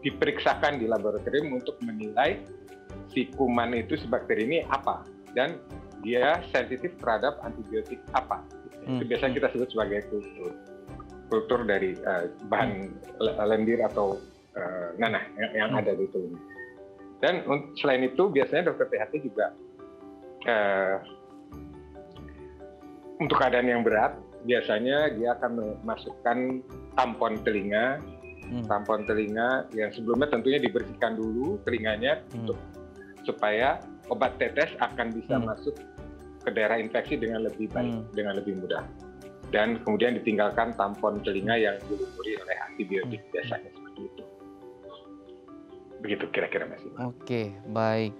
diperiksakan di laboratorium untuk menilai si kuman itu, si bakteri ini apa, dan dia sensitif terhadap antibiotik apa. Itu biasanya kita sebut sebagai kultur dari bahan lendir atau nanah yang ada di telinga. Dan selain itu biasanya dokter THT juga untuk keadaan yang berat biasanya dia akan memasukkan tampon telinga yang sebelumnya tentunya dibersihkan dulu telinganya supaya obat tetes akan bisa masuk ke daerah infeksi dengan lebih baik, dengan lebih mudah. Dan kemudian ditinggalkan tampon telinga yang dilumuri oleh antibiotik, biasanya seperti itu. Begitu kira-kira Mas. Oke, baik.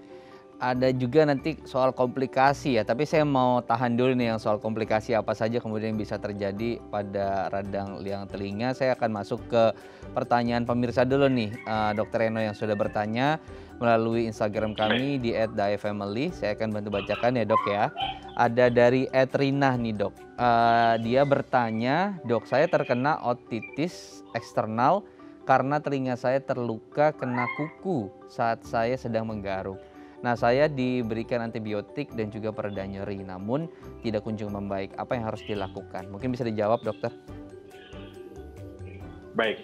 ada juga nanti soal komplikasi ya, tapi saya mau tahan dulu nih yang soal komplikasi apa saja kemudian bisa terjadi pada radang liang telinga. Saya akan masuk ke pertanyaan pemirsa dulu nih, Dr. Eno yang sudah bertanya melalui Instagram kami di @daefamily. Saya akan bantu bacakan ya dok ya. Ada dari @rinah nih dok. Dia bertanya, dok saya terkena otitis eksternal karena telinga saya terluka kena kuku saat saya sedang menggaruk. Nah, saya diberikan antibiotik dan juga pereda nyeri, namun tidak kunjung membaik. Apa yang harus dilakukan? Mungkin bisa dijawab, dokter. Baik,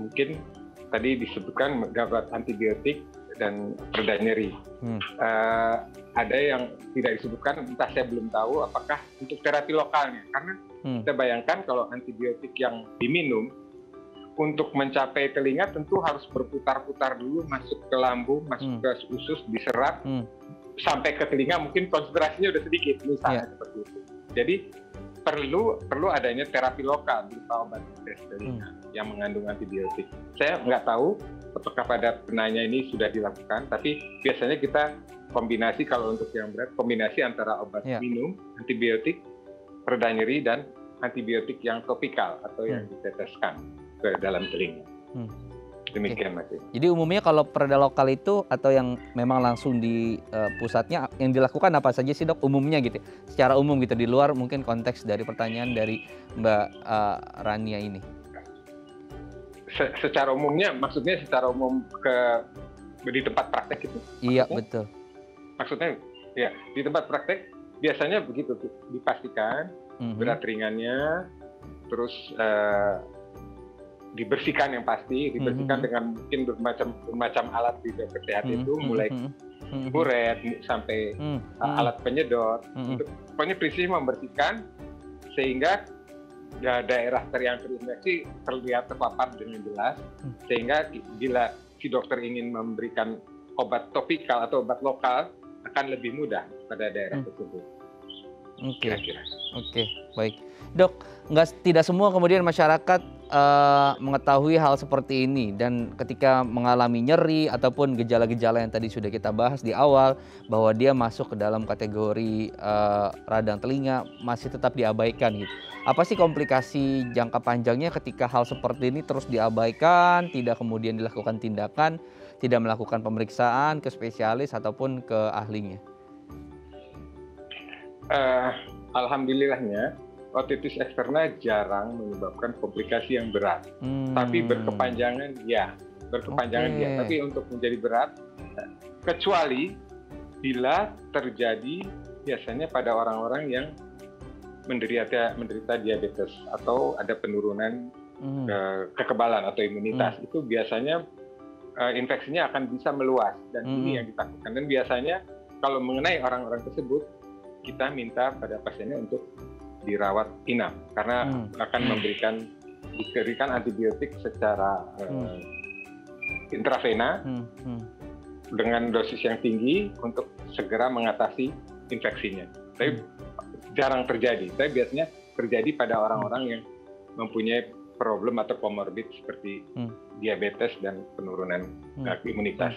mungkin tadi disebutkan mendapat antibiotik dan pereda nyeri. Ada yang tidak disebutkan, entah saya belum tahu apakah untuk terapi lokalnya. Karena kita bayangkan kalau antibiotik yang diminum, untuk mencapai telinga tentu harus berputar-putar dulu, masuk ke lambung, masuk ke usus, diserap, sampai ke telinga mungkin konsentrasinya udah sedikit, misalnya seperti itu. Jadi perlu adanya terapi lokal berupa obat tes telinga yang mengandung antibiotik. Saya nggak tahu apakah pada penanya ini sudah dilakukan, tapi biasanya kita kombinasi kalau untuk yang berat, kombinasi antara obat minum, antibiotik, pereda nyeri, dan antibiotik yang topikal atau yang diteteskan ke dalam telinga. Demikian Mas. Jadi umumnya kalau pereda lokal itu atau yang memang langsung di pusatnya yang dilakukan apa saja sih dok umumnya gitu? Secara umum gitu di luar mungkin konteks dari pertanyaan dari Mbak Rania ini. Secara umumnya maksudnya secara umum di tempat praktek itu? Iya betul. Maksudnya ya di tempat praktek biasanya begitu dipastikan berat ringannya, terus dibersihkan yang pasti, dibersihkan dengan mungkin bermacam alat di kesehatan itu, mulai buret sampai alat penyedot. Pokoknya prinsipnya membersihkan sehingga daerah yang terinfeksi terlihat terpapar dengan jelas, sehingga bila si dokter ingin memberikan obat topikal atau obat lokal akan lebih mudah pada daerah tersebut. Oke, baik. Dok, tidak semua kemudian masyarakat mengetahui hal seperti ini, dan ketika mengalami nyeri ataupun gejala-gejala yang tadi sudah kita bahas di awal bahwa dia masuk ke dalam kategori radang telinga masih tetap diabaikan gitu. Apa sih komplikasi jangka panjangnya ketika hal seperti ini terus diabaikan, tidak kemudian dilakukan tindakan, tidak melakukan pemeriksaan ke spesialis ataupun ke ahlinya? Alhamdulillahnya otitis eksterna jarang menyebabkan komplikasi yang berat, tapi berkepanjangan ya. Tapi untuk menjadi berat, kecuali bila terjadi biasanya pada orang-orang yang menderita diabetes atau ada penurunan kekebalan atau imunitas, itu biasanya infeksinya akan bisa meluas, dan ini yang ditakutkan. Dan biasanya kalau mengenai orang-orang tersebut, kita minta pada pasiennya untuk dirawat inap karena akan diberikan antibiotik secara intravena dengan dosis yang tinggi untuk segera mengatasi infeksinya. Tapi jarang terjadi. Tapi biasanya terjadi pada orang-orang yang mempunyai problem atau komorbid seperti diabetes dan penurunan imunitas.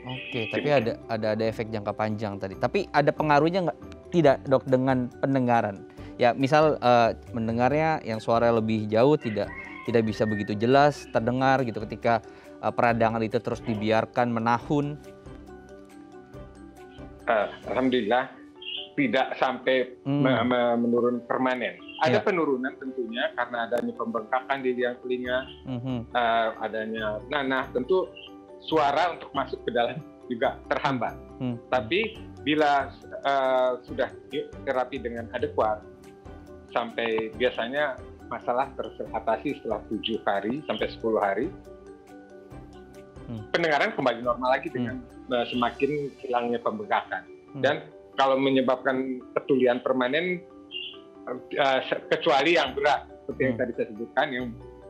Oke, tapi ada efek jangka panjang tadi. Tapi ada pengaruhnya tidak dok dengan pendengaran? Ya, misal mendengarnya yang suara lebih jauh tidak bisa begitu jelas terdengar gitu ketika peradangan itu terus dibiarkan menahun. Alhamdulillah tidak sampai menurun permanen. Ada penurunan tentunya karena adanya pembengkakan di liang telinga, adanya nanah, tentu suara untuk masuk ke dalam juga terhambat. Tapi bila sudah terapi dengan adekuat, sampai biasanya masalah teratasi setelah 7 hari sampai 10 hari, pendengaran kembali normal lagi dengan semakin hilangnya pembengkakan. Dan kalau menyebabkan ketulian permanen, kecuali yang berat seperti yang tadi saya sebutkan,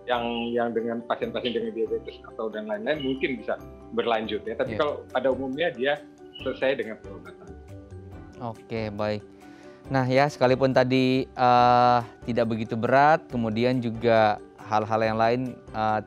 yang dengan pasien-pasien dengan diabetes atau dan lain-lain mungkin bisa berlanjut ya. Tapi kalau pada umumnya dia selesai dengan pengobatan. Oke, baik. Nah ya, sekalipun tadi tidak begitu berat, kemudian juga hal-hal yang lain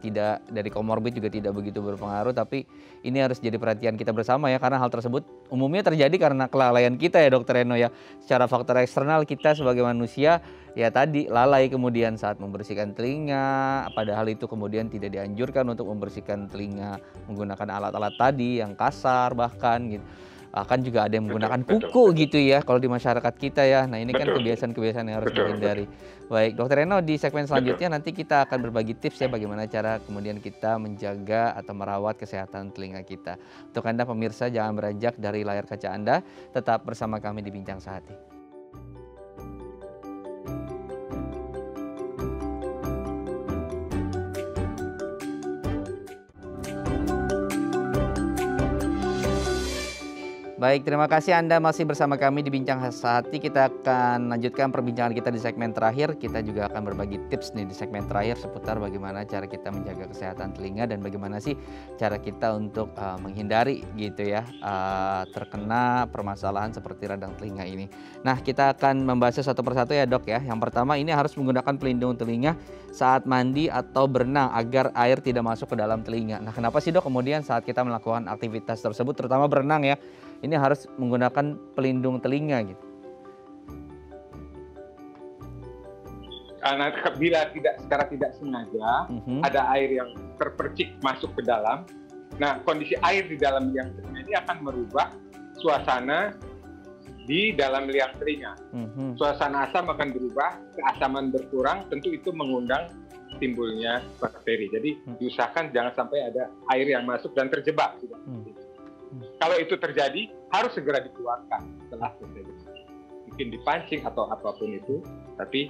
tidak dari komorbid juga tidak begitu berpengaruh, tapi ini harus jadi perhatian kita bersama ya, karena hal tersebut umumnya terjadi karena kelalaian kita ya Dokter Eno ya. Secara faktor eksternal kita sebagai manusia ya tadi lalai kemudian saat membersihkan telinga, padahal itu kemudian tidak dianjurkan untuk membersihkan telinga menggunakan alat-alat tadi yang kasar bahkan gitu. Bahkan juga ada yang menggunakan kuku gitu ya kalau di masyarakat kita ya. Nah ini kan kebiasaan-kebiasaan yang harus dihindari. Baik Dokter Eno, di segmen selanjutnya nanti kita akan berbagi tips ya bagaimana cara kemudian kita menjaga atau merawat kesehatan telinga kita. Untuk Anda pemirsa jangan beranjak dari layar kaca Anda, tetap bersama kami di Bincang Sehati. Baik, terima kasih Anda masih bersama kami di Bincang Sehati. Kita akan lanjutkan perbincangan kita di segmen terakhir. Kita juga akan berbagi tips nih di segmen terakhir seputar bagaimana cara kita menjaga kesehatan telinga dan bagaimana sih cara kita untuk menghindari gitu ya terkena permasalahan seperti radang telinga ini. Nah, kita akan membahasnya satu persatu ya Dok ya. Yang pertama ini harus menggunakan pelindung telinga saat mandi atau berenang agar air tidak masuk ke dalam telinga. Nah, kenapa sih Dok kemudian saat kita melakukan aktivitas tersebut terutama berenang ya, ini harus menggunakan pelindung telinga gitu? Karena bila secara tidak sengaja ada air yang terpercik masuk ke dalam, nah kondisi air di dalam liang telinga ini akan merubah suasana di dalam liang telinga. Suasana asam akan berubah, keasaman berkurang, tentu itu mengundang timbulnya bakteri. Jadi diusahakan jangan sampai ada air yang masuk dan terjebak. Kalau itu terjadi, harus segera dikeluarkan setelah terjadi. Mungkin dipancing atau apapun itu, tapi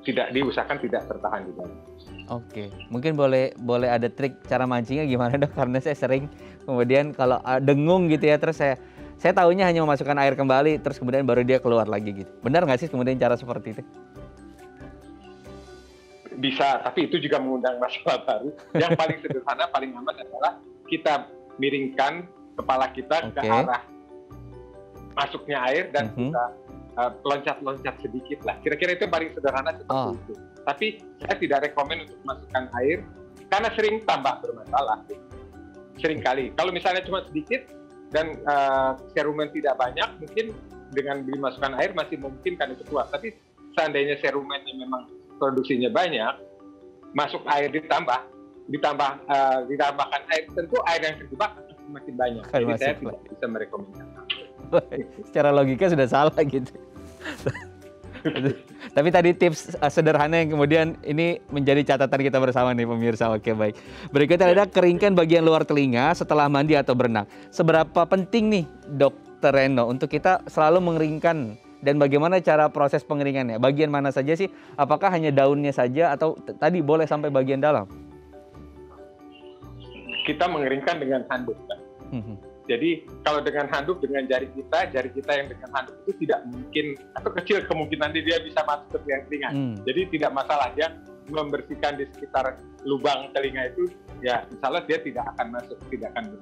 diusahakan tidak tertahan di dalam. Oke, mungkin boleh ada trik cara mancingnya gimana Dok? Karena saya sering kemudian kalau dengung gitu ya, terus saya tahunya hanya memasukkan air kembali, terus kemudian baru dia keluar lagi gitu. Benar nggak sih kemudian cara seperti itu? Bisa, tapi itu juga mengundang masalah baru. Yang paling sederhana, paling aman adalah kita miringkan kepala kita ke arah masuknya air dan kita loncat-loncat sedikit lah. Kira-kira itu paling sederhana seperti itu. Tapi saya tidak rekomen untuk masukkan air karena sering tambah bermasalah. Sering kali. Kalau misalnya cuma sedikit dan serumen tidak banyak, mungkin dengan dimasukkan air masih mungkin kan itu keluar. Tapi seandainya serumennya memang produksinya banyak, masuk air ditambahkan air, tentu air yang terjebak semakin banyak. Jadi saya tidak bisa merekomendasikan. Secara logika sudah salah gitu. Tapi tadi tips sederhana yang kemudian ini menjadi catatan kita bersama nih pemirsa. Oke, baik. Berikutnya ada keringkan bagian luar telinga setelah mandi atau berenang. Seberapa penting nih Dokter Eno untuk kita selalu mengeringkan dan bagaimana cara proses pengeringannya? Bagian mana saja sih? Apakah hanya daunnya saja atau tadi boleh sampai bagian dalam? Kita mengeringkan dengan handuk kan? Jadi kalau dengan handuk, dengan jari kita yang dengan handuk itu tidak mungkin atau kecil kemungkinan dia bisa masuk ke liang telinga. Jadi tidak masalah dia membersihkan di sekitar lubang telinga itu, ya insya Allah dia tidak akan masuk, tidak akan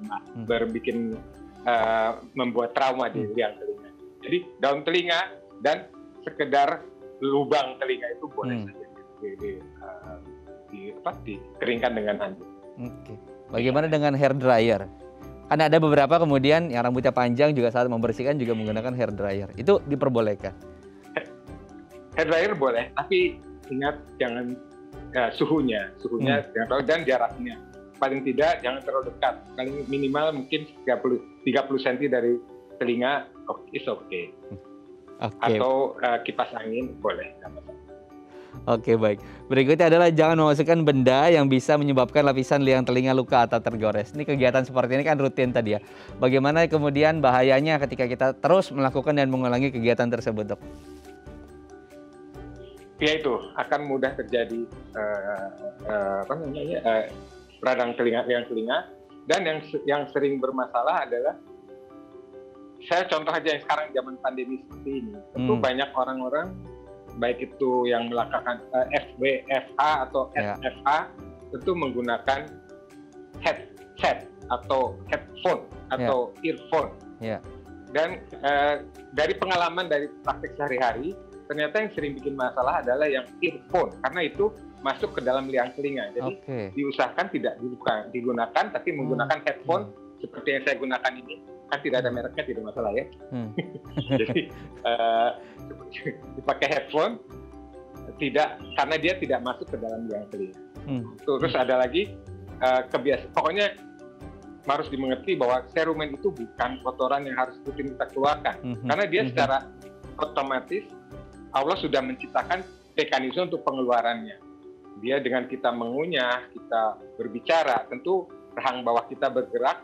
membuat trauma di liang telinga. Jadi daun telinga dan sekedar lubang telinga itu boleh saja dikeringkan dengan handuk. Oke. Bagaimana dengan hair dryer? Karena ada beberapa kemudian yang rambutnya panjang juga saat membersihkan juga menggunakan hair dryer. Itu diperbolehkan? Hair dryer boleh, tapi ingat jangan suhunya jangan terlalu, dan jaraknya. Paling tidak jangan terlalu dekat. Paling minimal mungkin 30 cm dari telinga, is okay. Atau kipas angin boleh. Oke, baik. Berikutnya adalah jangan memasukkan benda yang bisa menyebabkan lapisan liang telinga luka atau tergores. Ini kegiatan seperti ini kan rutin tadi ya. Bagaimana kemudian bahayanya ketika kita terus melakukan dan mengulangi kegiatan tersebut, Dok? Ya itu akan mudah terjadi radang telinga, liang telinga. Dan yang sering bermasalah adalah, saya contoh aja yang sekarang zaman pandemi seperti ini, tentu banyak orang-orang baik itu yang melakukan FWFH atau SFH tentu menggunakan headset atau headphone atau earphone. Dan dari pengalaman dari praktek sehari-hari, ternyata yang sering bikin masalah adalah yang earphone, karena itu masuk ke dalam liang telinga. Jadi diusahakan tidak digunakan, tapi menggunakan headphone seperti yang saya gunakan ini. Kan tidak ada mereknya, tidak masalah ya. Jadi dipakai headphone, tidak, karena dia tidak masuk ke dalam liang telinga. Terus ada lagi kebiasaan, pokoknya harus dimengerti bahwa serumen itu bukan kotoran yang harus rutin kita keluarkan, karena dia secara otomatis Allah sudah menciptakan mekanisme untuk pengeluarannya. Dia dengan kita mengunyah, kita berbicara, tentu rahang bawah kita bergerak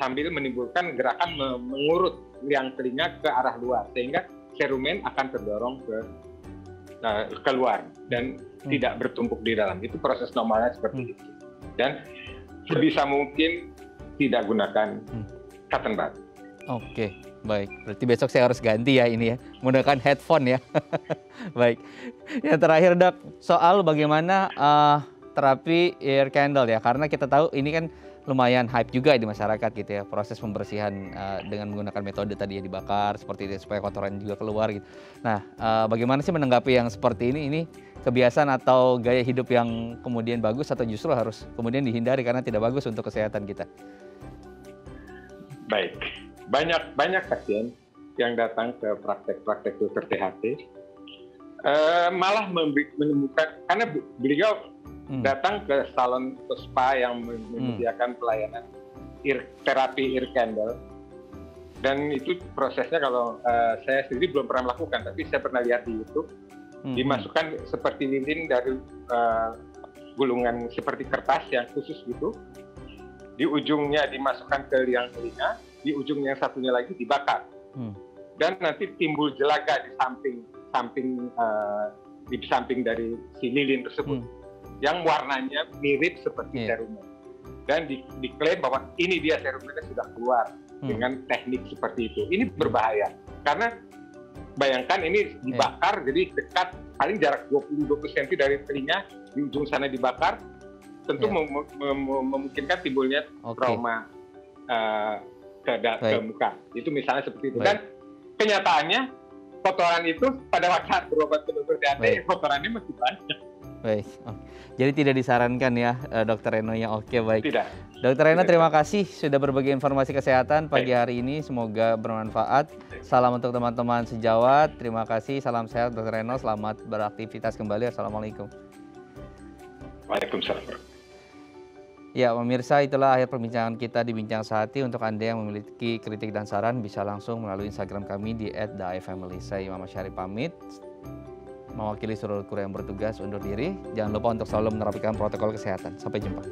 sambil menimbulkan gerakan mengurut liang telinga ke arah luar, sehingga serumen akan terdorong keluar dan tidak bertumpuk di dalam. Itu proses normalnya seperti itu. Dan sebisa mungkin tidak gunakan cotton bud. Oke, baik. Berarti besok saya harus ganti ya ini ya, menggunakan headphone ya. Baik. Yang terakhir Dok, soal bagaimana terapi ear candle ya, karena kita tahu ini kan lumayan hype juga di masyarakat gitu ya, proses pembersihan dengan menggunakan metode tadi ya, dibakar seperti itu supaya kotoran juga keluar gitu. Nah, bagaimana sih menanggapi yang seperti ini? Ini kebiasaan atau gaya hidup yang kemudian bagus atau justru harus kemudian dihindari karena tidak bagus untuk kesehatan kita? Baik. Banyak pasien yang datang ke praktek dokter THT malah menemukan, karena beliau datang ke salon atau spa yang menyediakan pelayanan terapi ear candle, dan itu prosesnya kalau saya sendiri belum pernah melakukan, tapi saya pernah lihat di YouTube, dimasukkan seperti lilin dari gulungan seperti kertas yang khusus gitu, di ujungnya dimasukkan ke liang telinga, di ujungnya yang satunya lagi dibakar, dan nanti timbul jelaga di samping dari si lilin tersebut, yang warnanya mirip seperti serumen, dan diklaim bahwa ini dia serumennya sudah keluar dengan teknik seperti itu. Ini berbahaya karena bayangkan ini dibakar, jadi dekat, paling jarak 20 cm dari telinga, di ujung sana dibakar, tentu memungkinkan timbulnya trauma ke muka. Itu misalnya seperti itu. Dan kenyataannya kotoran itu pada waktu berobat ke dokter THT, kotorannya masih banyak. Baik. Jadi tidak disarankan ya, Dokter Reno yang oke, baik. Tidak. Dokter Reno, terima kasih sudah berbagi informasi kesehatan pagi hari ini. Semoga bermanfaat. Salam untuk teman-teman sejawat. Terima kasih. Salam sehat Dokter Reno. Selamat beraktivitas kembali. Assalamualaikum. Waalaikumsalam. Ya, pemirsa, itulah akhir perbincangan kita di Bincang Sehati. Untuk Anda yang memiliki kritik dan saran bisa langsung melalui Instagram kami di @daifamily. Saya Imam Syarif pamit. Mewakili seluruh kru yang bertugas undur diri. Jangan lupa untuk selalu menerapkan protokol kesehatan. Sampai jumpa.